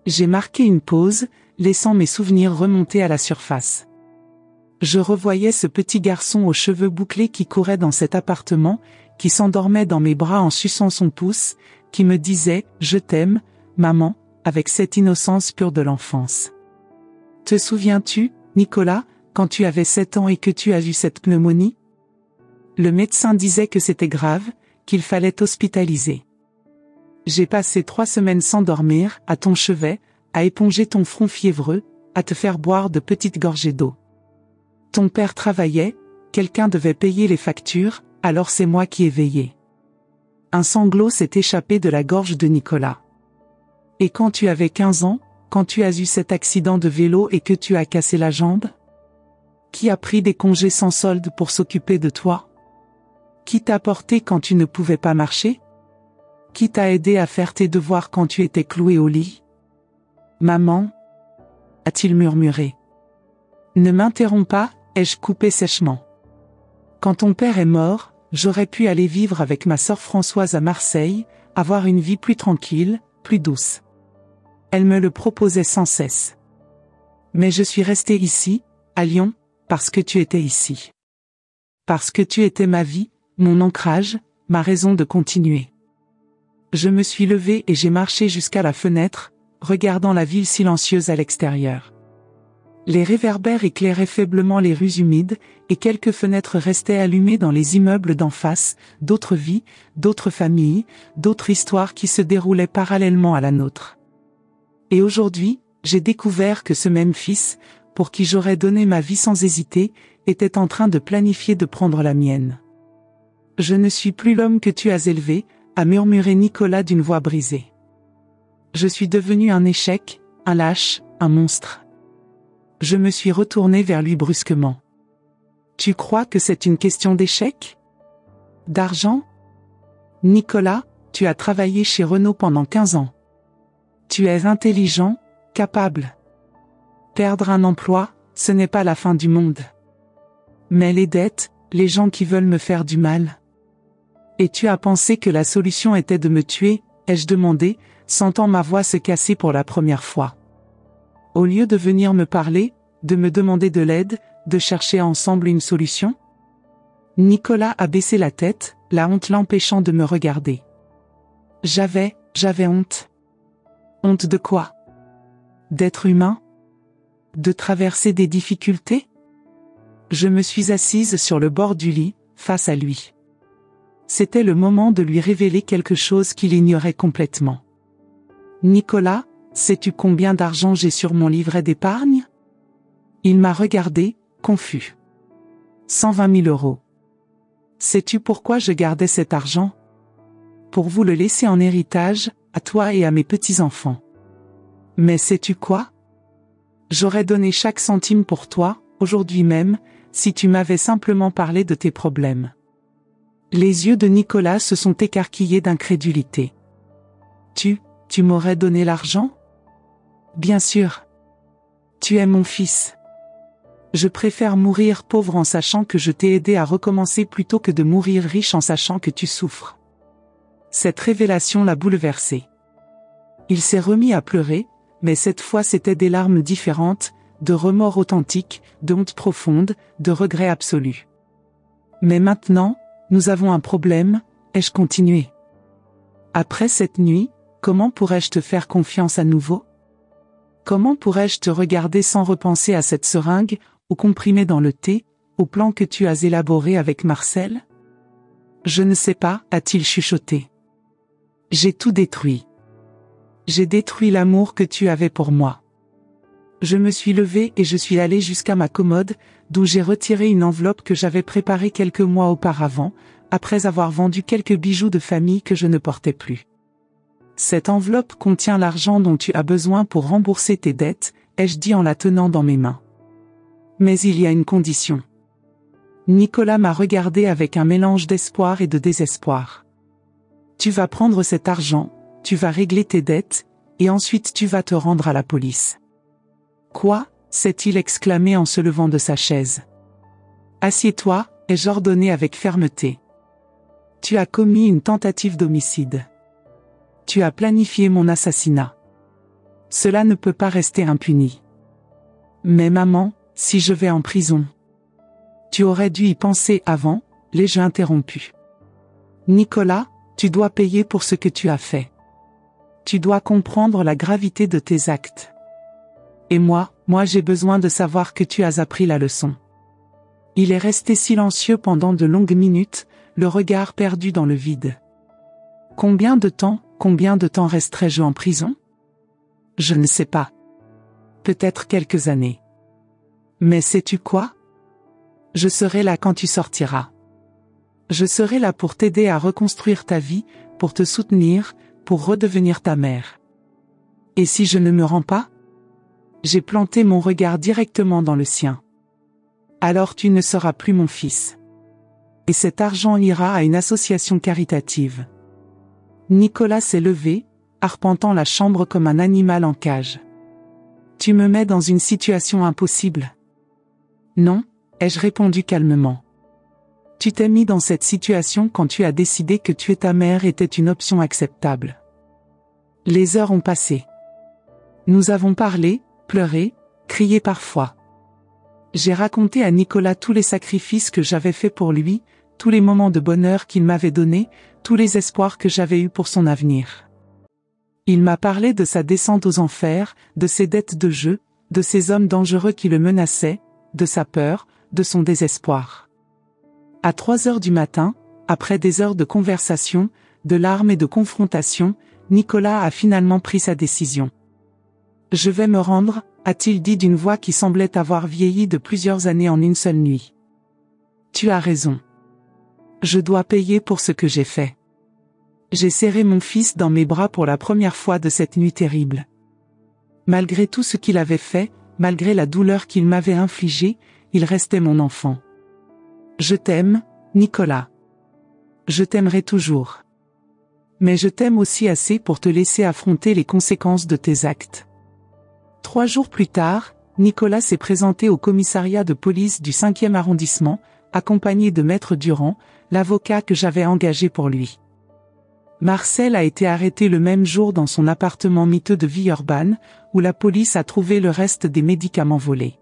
J'ai marqué une pause, laissant mes souvenirs remonter à la surface. Je revoyais ce petit garçon aux cheveux bouclés qui courait dans cet appartement, qui s'endormait dans mes bras en suçant son pouce, qui me disait « Je t'aime, maman », avec cette innocence pure de l'enfance. Te souviens-tu, Nicolas, quand tu avais 7 ans et que tu as eu cette pneumonie ? Le médecin disait que c'était grave, qu'il fallait t'hospitaliser. J'ai passé 3 semaines sans dormir, à ton chevet, à éponger ton front fiévreux, à te faire boire de petites gorgées d'eau. Ton père travaillait, quelqu'un devait payer les factures, alors c'est moi qui ai veillé. Un sanglot s'est échappé de la gorge de Nicolas. Et quand tu avais 15 ans, quand tu as eu cet accident de vélo et que tu as cassé la jambe ? Qui a pris des congés sans solde pour s'occuper de toi ? Qui t'a porté quand tu ne pouvais pas marcher ? Qui t'a aidé à faire tes devoirs quand tu étais cloué au lit ? Maman, a-t-il murmuré. Ne m'interromps pas, ai-je coupé sèchement. Quand ton père est mort, j'aurais pu aller vivre avec ma sœur Françoise à Marseille, avoir une vie plus tranquille, plus douce. Elle me le proposait sans cesse. Mais je suis restée ici, à Lyon, parce que tu étais ici. Parce que tu étais ma vie, mon ancrage, ma raison de continuer. Je me suis levée et j'ai marché jusqu'à la fenêtre, regardant la ville silencieuse à l'extérieur. Les réverbères éclairaient faiblement les rues humides, et quelques fenêtres restaient allumées dans les immeubles d'en face, d'autres vies, d'autres familles, d'autres histoires qui se déroulaient parallèlement à la nôtre. Et aujourd'hui, j'ai découvert que ce même fils, pour qui j'aurais donné ma vie sans hésiter, était en train de planifier de prendre la mienne. Je ne suis plus l'homme que tu as élevé, a murmuré Nicolas d'une voix brisée. Je suis devenu un échec, un lâche, un monstre. Je me suis retourné vers lui brusquement. Tu crois que c'est une question d'échec? D'argent? Nicolas, tu as travaillé chez Renault pendant 15 ans. Tu es intelligent, capable. Perdre un emploi, ce n'est pas la fin du monde. Mais les dettes, les gens qui veulent me faire du mal. Et tu as pensé que la solution était de me tuer, ai-je demandé, sentant ma voix se casser pour la première fois. Au lieu de venir me parler, de me demander de l'aide, de chercher ensemble une solution? Nicolas a baissé la tête, la honte l'empêchant de me regarder. J'avais honte. Honte de quoi? D'être humain? De traverser des difficultés? Je me suis assise sur le bord du lit, face à lui. C'était le moment de lui révéler quelque chose qu'il ignorait complètement. Nicolas, sais-tu combien d'argent j'ai sur mon livret d'épargne? Il m'a regardé, confus. 120 000 €. Sais-tu pourquoi je gardais cet argent? Pour vous le laisser en héritage, à toi et à mes petits-enfants. Mais sais-tu quoi? J'aurais donné chaque centime pour toi, aujourd'hui même, si tu m'avais simplement parlé de tes problèmes. Les yeux de Nicolas se sont écarquillés d'incrédulité. Tu m'aurais donné l'argent? Bien sûr. Tu es mon fils. Je préfère mourir pauvre en sachant que je t'ai aidé à recommencer plutôt que de mourir riche en sachant que tu souffres. Cette révélation l'a bouleversé. Il s'est remis à pleurer, mais cette fois c'étaient des larmes différentes, de remords authentiques, de honte profonde, de regret absolu. Mais maintenant, nous avons un problème, ai-je continué. Après cette nuit, comment pourrais-je te faire confiance à nouveau? Comment pourrais-je te regarder sans repenser à cette seringue, au comprimé dans le thé, au plan que tu as élaboré avec Marcel? Je ne sais pas, a-t-il chuchoté. J'ai tout détruit. J'ai détruit l'amour que tu avais pour moi. Je me suis levée et je suis allée jusqu'à ma commode, d'où j'ai retiré une enveloppe que j'avais préparée quelques mois auparavant, après avoir vendu quelques bijoux de famille que je ne portais plus. Cette enveloppe contient l'argent dont tu as besoin pour rembourser tes dettes, ai-je dit en la tenant dans mes mains. Mais il y a une condition. Nicolas m'a regardé avec un mélange d'espoir et de désespoir. Tu vas prendre cet argent, tu vas régler tes dettes, et ensuite tu vas te rendre à la police. Quoi? S'est-il exclamé en se levant de sa chaise. Assieds-toi, ai-je ordonné avec fermeté. Tu as commis une tentative d'homicide. Tu as planifié mon assassinat. Cela ne peut pas rester impuni. Mais maman, si je vais en prison. Tu aurais dû y penser avant, l'ai-je interrompu. Nicolas, tu dois payer pour ce que tu as fait. Tu dois comprendre la gravité de tes actes. Et moi j'ai besoin de savoir que tu as appris la leçon. Il est resté silencieux pendant de longues minutes, le regard perdu dans le vide. Combien de temps resterai-je en prison? Je ne sais pas. Peut-être quelques années. Mais sais-tu quoi? Je serai là quand tu sortiras. Je serai là pour t'aider à reconstruire ta vie, pour te soutenir, pour redevenir ta mère. Et si je ne me rends pas? J'ai planté mon regard directement dans le sien. Alors tu ne seras plus mon fils. Et cet argent ira à une association caritative. Nicolas s'est levé, arpentant la chambre comme un animal en cage. Tu me mets dans une situation impossible. Non, ai-je répondu calmement. Tu t'es mis dans cette situation quand tu as décidé que tuer ta mère était une option acceptable. Les heures ont passé. Nous avons parlé, pleuré, crié parfois. J'ai raconté à Nicolas tous les sacrifices que j'avais faits pour lui, tous les moments de bonheur qu'il m'avait donnés, tous les espoirs que j'avais eus pour son avenir. Il m'a parlé de sa descente aux enfers, de ses dettes de jeu, de ces hommes dangereux qui le menaçaient, de sa peur, de son désespoir. À 3 heures du matin, après des heures de conversation, de larmes et de confrontation, Nicolas a finalement pris sa décision. « Je vais me rendre », a-t-il dit d'une voix qui semblait avoir vieilli de plusieurs années en une seule nuit. « Tu as raison. Je dois payer pour ce que j'ai fait. » J'ai serré mon fils dans mes bras pour la première fois de cette nuit terrible. Malgré tout ce qu'il avait fait, malgré la douleur qu'il m'avait infligée, il restait mon enfant. Je t'aime, Nicolas. Je t'aimerai toujours. Mais je t'aime aussi assez pour te laisser affronter les conséquences de tes actes. 3 jours plus tard, Nicolas s'est présenté au commissariat de police du 5e arrondissement, accompagné de Maître Durand, l'avocat que j'avais engagé pour lui. Marcel a été arrêté le même jour dans son appartement miteux de Villeurbanne, où la police a trouvé le reste des médicaments volés.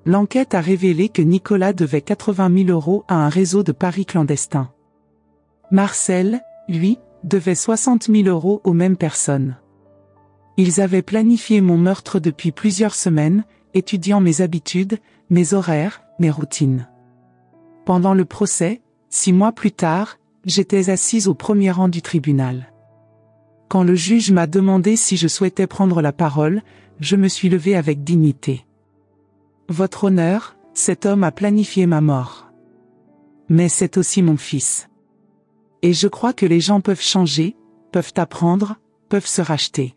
L'enquête a révélé que Nicolas devait 80 000 € à un réseau de paris clandestins. Marcel, lui, devait 60 000 € aux mêmes personnes. Ils avaient planifié mon meurtre depuis plusieurs semaines, étudiant mes habitudes, mes horaires, mes routines. Pendant le procès, 6 mois plus tard, j'étais assise au premier rang du tribunal. Quand le juge m'a demandé si je souhaitais prendre la parole, je me suis levée avec dignité. Votre honneur, cet homme a planifié ma mort. Mais c'est aussi mon fils. Et je crois que les gens peuvent changer, peuvent apprendre, peuvent se racheter.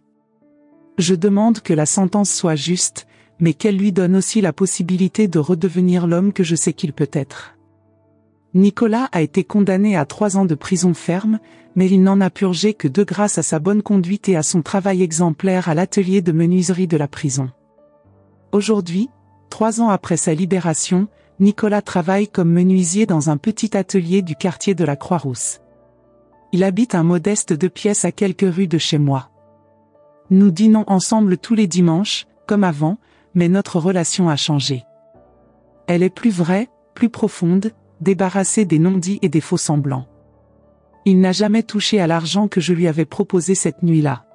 Je demande que la sentence soit juste, mais qu'elle lui donne aussi la possibilité de redevenir l'homme que je sais qu'il peut être. Nicolas a été condamné à 3 ans de prison ferme, mais il n'en a purgé que 2 grâce à sa bonne conduite et à son travail exemplaire à l'atelier de menuiserie de la prison. Aujourd'hui, 3 ans après sa libération, Nicolas travaille comme menuisier dans un petit atelier du quartier de la Croix-Rousse. Il habite un modeste 2 pièces à quelques rues de chez moi. Nous dînons ensemble tous les dimanches, comme avant, mais notre relation a changé. Elle est plus vraie, plus profonde, débarrassée des non-dits et des faux-semblants. Il n'a jamais touché à l'argent que je lui avais proposé cette nuit-là.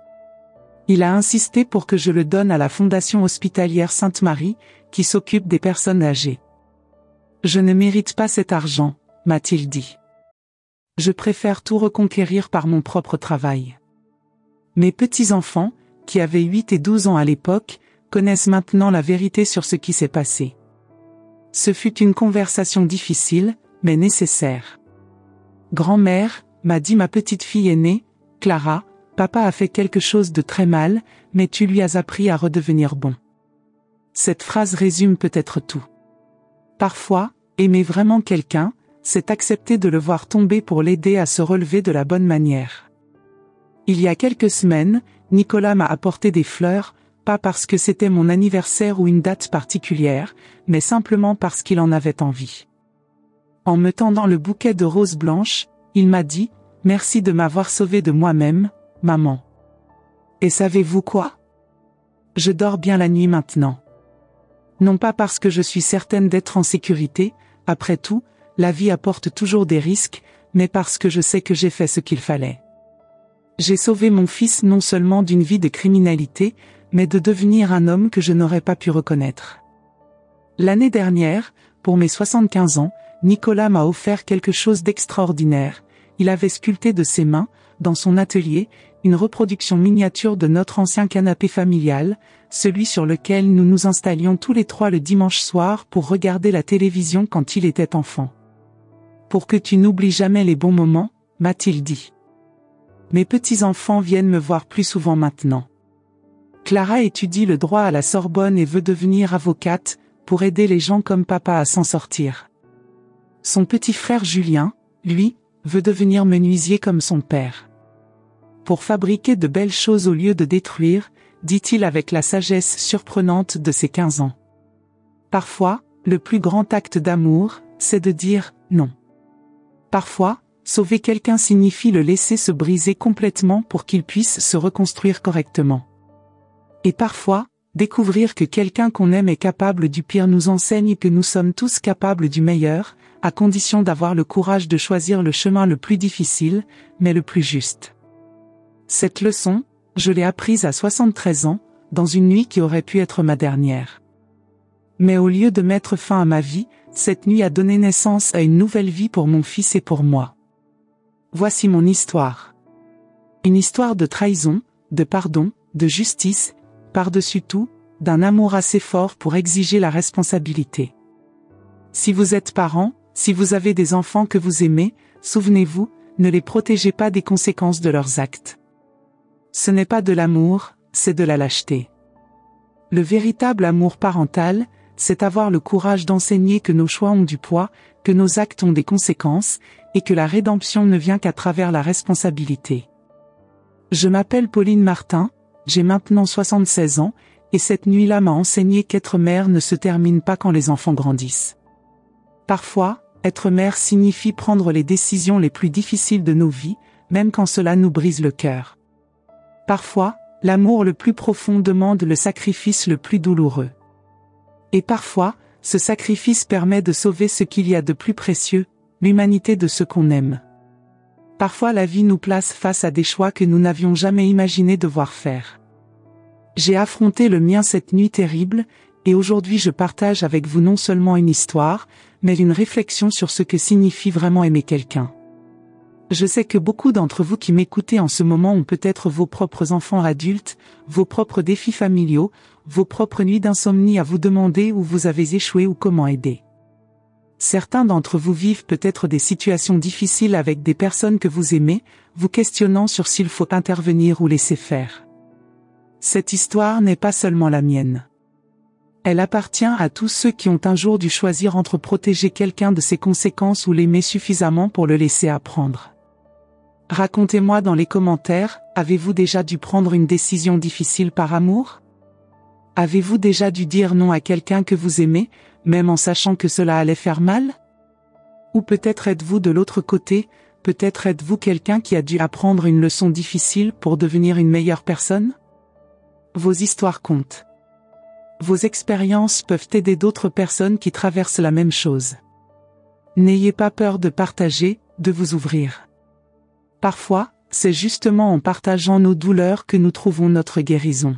Il a insisté pour que je le donne à la Fondation hospitalière Sainte-Marie, qui s'occupe des personnes âgées. Je ne mérite pas cet argent, m'a-t-il dit. Je préfère tout reconquérir par mon propre travail. Mes petits-enfants, qui avaient 8 et 12 ans à l'époque, connaissent maintenant la vérité sur ce qui s'est passé. Ce fut une conversation difficile, mais nécessaire. Grand-mère, m'a dit ma petite fille aînée, Clara, papa a fait quelque chose de très mal, mais tu lui as appris à redevenir bon. Cette phrase résume peut-être tout. Parfois, aimer vraiment quelqu'un, c'est accepter de le voir tomber pour l'aider à se relever de la bonne manière. Il y a quelques semaines, Nicolas m'a apporté des fleurs, pas parce que c'était mon anniversaire ou une date particulière, mais simplement parce qu'il en avait envie. En me tendant le bouquet de roses blanches, il m'a dit « Merci de m'avoir sauvé de moi-même, maman. » Et savez-vous quoi? Je dors bien la nuit maintenant. Non pas parce que je suis certaine d'être en sécurité, après tout, la vie apporte toujours des risques, mais parce que je sais que j'ai fait ce qu'il fallait. J'ai sauvé mon fils non seulement d'une vie de criminalité, mais de devenir un homme que je n'aurais pas pu reconnaître. L'année dernière, pour mes 75 ans, Nicolas m'a offert quelque chose d'extraordinaire. Il avait sculpté de ses mains, dans son atelier, une reproduction miniature de notre ancien canapé familial, celui sur lequel nous nous installions tous les 3 le dimanche soir pour regarder la télévision quand il était enfant. Pour que tu n'oublies jamais les bons moments, m'a-t-il dit. Mes petits-enfants viennent me voir plus souvent maintenant. Clara étudie le droit à la Sorbonne et veut devenir avocate, pour aider les gens comme papa à s'en sortir. Son petit frère Julien, lui, veut devenir menuisier comme son père. Pour fabriquer de belles choses au lieu de détruire, dit-il avec la sagesse surprenante de ses 15 ans. Parfois, le plus grand acte d'amour, c'est de dire non. Parfois, sauver quelqu'un signifie le laisser se briser complètement pour qu'il puisse se reconstruire correctement. Et parfois, découvrir que quelqu'un qu'on aime est capable du pire nous enseigne que nous sommes tous capables du meilleur, à condition d'avoir le courage de choisir le chemin le plus difficile, mais le plus juste. Cette leçon, je l'ai apprise à 73 ans, dans une nuit qui aurait pu être ma dernière. Mais au lieu de mettre fin à ma vie, cette nuit a donné naissance à une nouvelle vie pour mon fils et pour moi. Voici mon histoire. Une histoire de trahison, de pardon, de justice, par-dessus tout, d'un amour assez fort pour exiger la responsabilité. Si vous êtes parent, si vous avez des enfants que vous aimez, souvenez-vous, ne les protégez pas des conséquences de leurs actes. Ce n'est pas de l'amour, c'est de la lâcheté. Le véritable amour parental, c'est avoir le courage d'enseigner que nos choix ont du poids, que nos actes ont des conséquences, et que la rédemption ne vient qu'à travers la responsabilité. Je m'appelle Pauline Martin, j'ai maintenant 76 ans, et cette nuit-là m'a enseigné qu'être mère ne se termine pas quand les enfants grandissent. Parfois, être mère signifie prendre les décisions les plus difficiles de nos vies, même quand cela nous brise le cœur. Parfois, l'amour le plus profond demande le sacrifice le plus douloureux. Et parfois, ce sacrifice permet de sauver ce qu'il y a de plus précieux, l'humanité de ceux qu'on aime. Parfois la vie nous place face à des choix que nous n'avions jamais imaginé devoir faire. J'ai affronté le mien cette nuit terrible, et aujourd'hui je partage avec vous non seulement une histoire, mais une réflexion sur ce que signifie vraiment aimer quelqu'un. Je sais que beaucoup d'entre vous qui m'écoutez en ce moment ont peut-être vos propres enfants adultes, vos propres défis familiaux, vos propres nuits d'insomnie à vous demander où vous avez échoué ou comment aider. Certains d'entre vous vivent peut-être des situations difficiles avec des personnes que vous aimez, vous questionnant sur s'il faut intervenir ou laisser faire. Cette histoire n'est pas seulement la mienne. Elle appartient à tous ceux qui ont un jour dû choisir entre protéger quelqu'un de ses conséquences ou l'aimer suffisamment pour le laisser apprendre. Racontez-moi dans les commentaires, avez-vous déjà dû prendre une décision difficile par amour? Avez-vous déjà dû dire non à quelqu'un que vous aimez, même en sachant que cela allait faire mal? Ou peut-être êtes-vous de l'autre côté, peut-être êtes-vous quelqu'un qui a dû apprendre une leçon difficile pour devenir une meilleure personne? Vos histoires comptent. Vos expériences peuvent aider d'autres personnes qui traversent la même chose. N'ayez pas peur de partager, de vous ouvrir. Parfois, c'est justement en partageant nos douleurs que nous trouvons notre guérison.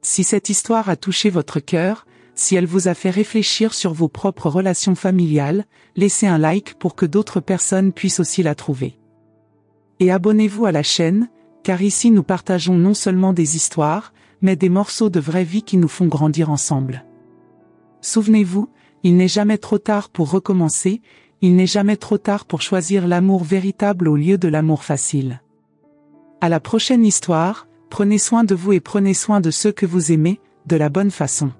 Si cette histoire a touché votre cœur, si elle vous a fait réfléchir sur vos propres relations familiales, laissez un like pour que d'autres personnes puissent aussi la trouver. Et abonnez-vous à la chaîne, car ici nous partageons non seulement des histoires, mais des morceaux de vraie vie qui nous font grandir ensemble. Souvenez-vous, il n'est jamais trop tard pour recommencer, il n'est jamais trop tard pour choisir l'amour véritable au lieu de l'amour facile. À la prochaine histoire, prenez soin de vous et prenez soin de ceux que vous aimez, de la bonne façon.